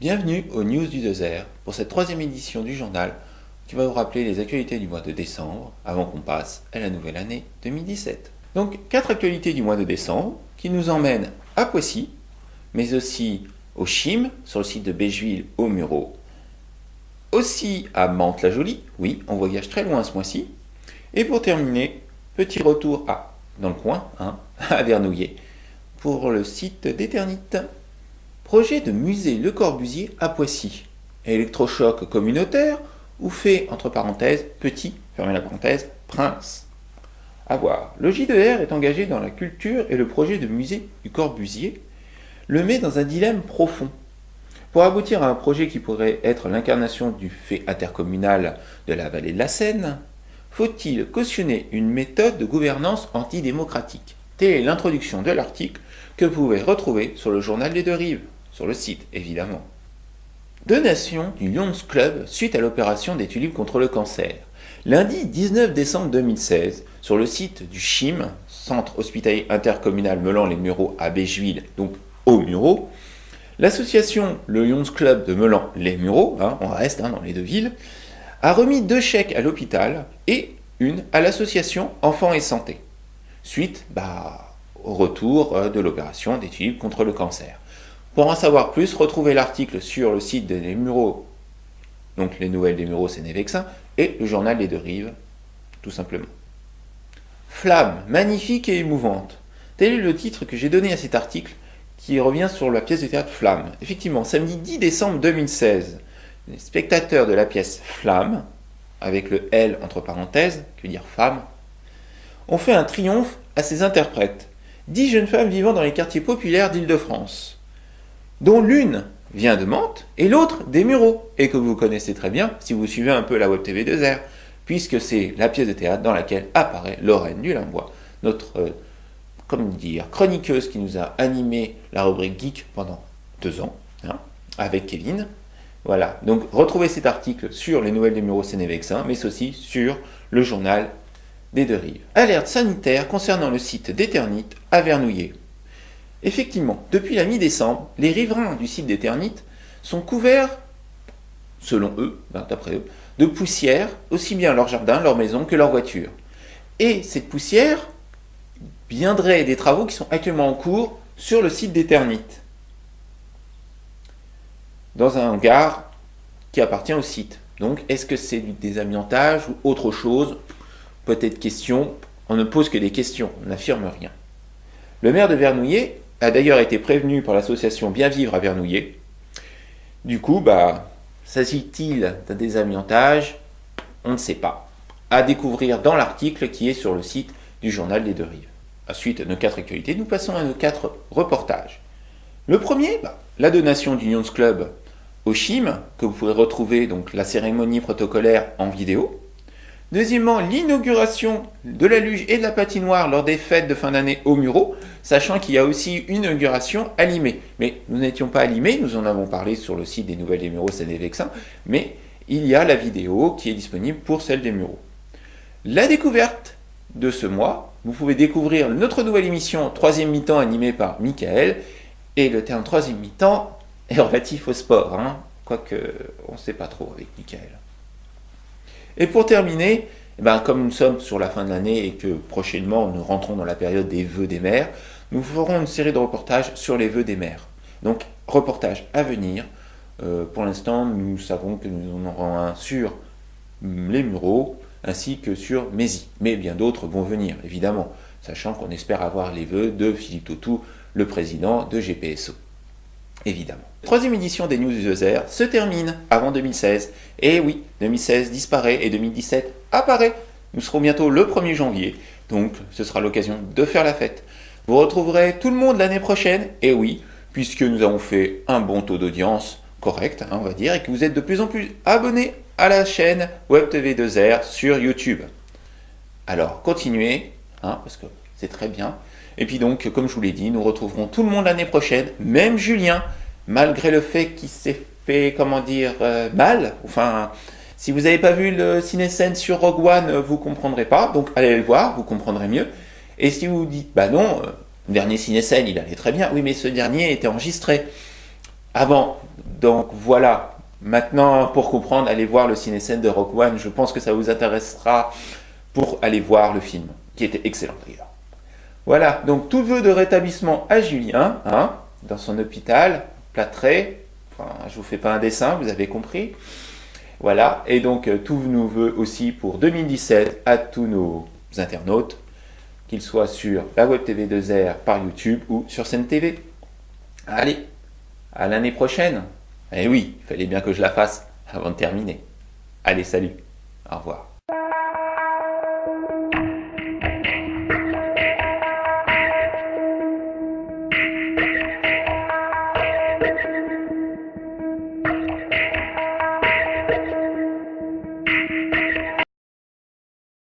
Bienvenue aux News du 2R pour cette troisième édition du journal qui va vous rappeler les actualités du mois de décembre avant qu'on passe à la nouvelle année 2017. Donc 4 actualités du mois de décembre qui nous emmènent à Poissy, mais aussi au Chim, sur le site de Beigeville au Mureau, aussi à Mantes-la-Jolie, oui, on voyage très loin ce mois-ci, et pour terminer, petit retour dans le coin, à Vernouillet, pour le site d'Éternite. Projet de musée Le Corbusier à Poissy. Électrochoc communautaire ou fait, entre parenthèses, petit, fermez la parenthèse, prince. À voir. Le J2R est engagé dans la culture et le projet de musée du Corbusier le met dans un dilemme profond. Pour aboutir à un projet qui pourrait être l'incarnation du fait intercommunal de la vallée de la Seine, faut-il cautionner une méthode de gouvernance antidémocratique? Telle est l'introduction de l'article que vous pouvez retrouver sur le journal des Deux Rives, sur le site évidemment. Donation du Lions Club suite à l'opération des tulipes contre le cancer. Lundi 19 décembre 2016, sur le site du CHIM, Centre Hospitalier Intercommunal Meulan-les-Mureaux à Beigeville, donc au Mureau, l'association Le Lions Club de Meulan-les-Mureaux, on reste dans les deux villes, a remis 2 chèques à l'hôpital et une à l'association Enfants et Santé, suite au retour de l'opération des tulipes contre le cancer. Pour en savoir plus, retrouvez l'article sur le site des Mureaux, donc les nouvelles des Mureaux Sénévexin, et le journal des Deux Rives, tout simplement. Flamme, magnifique et émouvante. Tel est le titre que j'ai donné à cet article, qui revient sur la pièce de théâtre Flamme. Effectivement, samedi 10 décembre 2016, les spectateurs de la pièce Flamme, avec le L entre parenthèses, qui veut dire femme, ont fait un triomphe à ses interprètes. 10 jeunes femmes vivant dans les quartiers populaires d'Île-de-France, dont l'une vient de Mantes et l'autre des Mureaux, et que vous connaissez très bien si vous suivez un peu la Web TV 2R, puisque c'est la pièce de théâtre dans laquelle apparaît Lorraine Dulambois, notre chroniqueuse qui nous a animé la rubrique Geek pendant 2 ans, avec Kevin. Voilà, donc retrouvez cet article sur les nouvelles des Mureaux Sénévexin, mais aussi sur le journal des Deux Rives. Alerte sanitaire concernant le site d'Éternite à Vernouillet. Effectivement, depuis la mi-décembre, les riverains du site d'Éternite sont couverts, selon eux, d'après eux, de poussière, aussi bien leur jardin, leur maison que leur voiture. Et cette poussière viendrait des travaux qui sont actuellement en cours sur le site d'Éternite, dans un hangar qui appartient au site. Donc, est-ce que c'est du désamiantage ou autre chose? Peut-être question, on ne pose que des questions, on n'affirme rien. Le maire de Vernouillet a d'ailleurs été prévenu par l'association Bien Vivre à Vernouillet. Du coup, s'agit-il d'un désamiantage? On ne sait pas. À découvrir dans l'article qui est sur le site du journal des Deux Rives. Ensuite, nos 4 actualités, nous passons à nos 4 reportages. Le premier, la donation du Lions Club au CHIM, que vous pouvez retrouver, donc la cérémonie protocolaire en vidéo. Deuxièmement, l'inauguration de la luge et de la patinoire lors des fêtes de fin d'année au Mureau, sachant qu'il y a aussi une inauguration à Limay. Mais nous n'étions pas à Limay, nous en avons parlé sur le site des nouvelles des Mureaux Sénévexin, mais il y a la vidéo qui est disponible pour celle des Mureaux. La découverte de ce mois, vous pouvez découvrir notre nouvelle émission 3e mi-temps animée par Michael, et le terme 3e mi-temps est relatif au sport, quoique on ne sait pas trop avec Michael. Et pour terminer, comme nous sommes sur la fin de l'année et que prochainement nous rentrons dans la période des vœux des mères, nous ferons une série de reportages sur les vœux des mères. Donc, reportage à venir. Pour l'instant, nous savons que nous en aurons un sur les Mureaux ainsi que sur Mézy. Mais bien d'autres vont venir, évidemment, sachant qu'on espère avoir les vœux de Philippe Tautou, le président de GPSO. Évidemment. La 3e édition des News du 2R se termine avant 2016. Et oui, 2016 disparaît et 2017 apparaît. Nous serons bientôt le 1er janvier, donc ce sera l'occasion de faire la fête. Vous retrouverez tout le monde l'année prochaine, et oui, puisque nous avons fait un bon taux d'audience correct, on va dire, et que vous êtes de plus en plus abonnés à la chaîne Web TV 2R sur YouTube. Alors, continuez, parce que c'est très bien. Et puis donc, comme je vous l'ai dit, nous retrouverons tout le monde l'année prochaine, même Julien, malgré le fait qu'il s'est fait, comment dire, mal. Enfin, si vous n'avez pas vu le ciné-scène sur Rogue One, vous comprendrez pas. Donc allez le voir, vous comprendrez mieux. Et si vous vous dites, bah non, le dernier ciné-scène, il allait très bien. Oui, mais ce dernier était enregistré avant. Donc voilà. Maintenant, pour comprendre, allez voir le ciné-scène de Rogue One. Je pense que ça vous intéressera pour aller voir le film, qui était excellent d'ailleurs. Voilà, donc tout vœu de rétablissement à Julien, hein, dans son hôpital, plâtré. Enfin, je vous fais pas un dessin, vous avez compris. Voilà, et donc tous nos vœux aussi pour 2017 à tous nos internautes, qu'ils soient sur la Web TV 2R par YouTube ou sur Sen TV. Allez, à l'année prochaine. Eh oui, il fallait bien que je la fasse avant de terminer. Allez, salut, au revoir.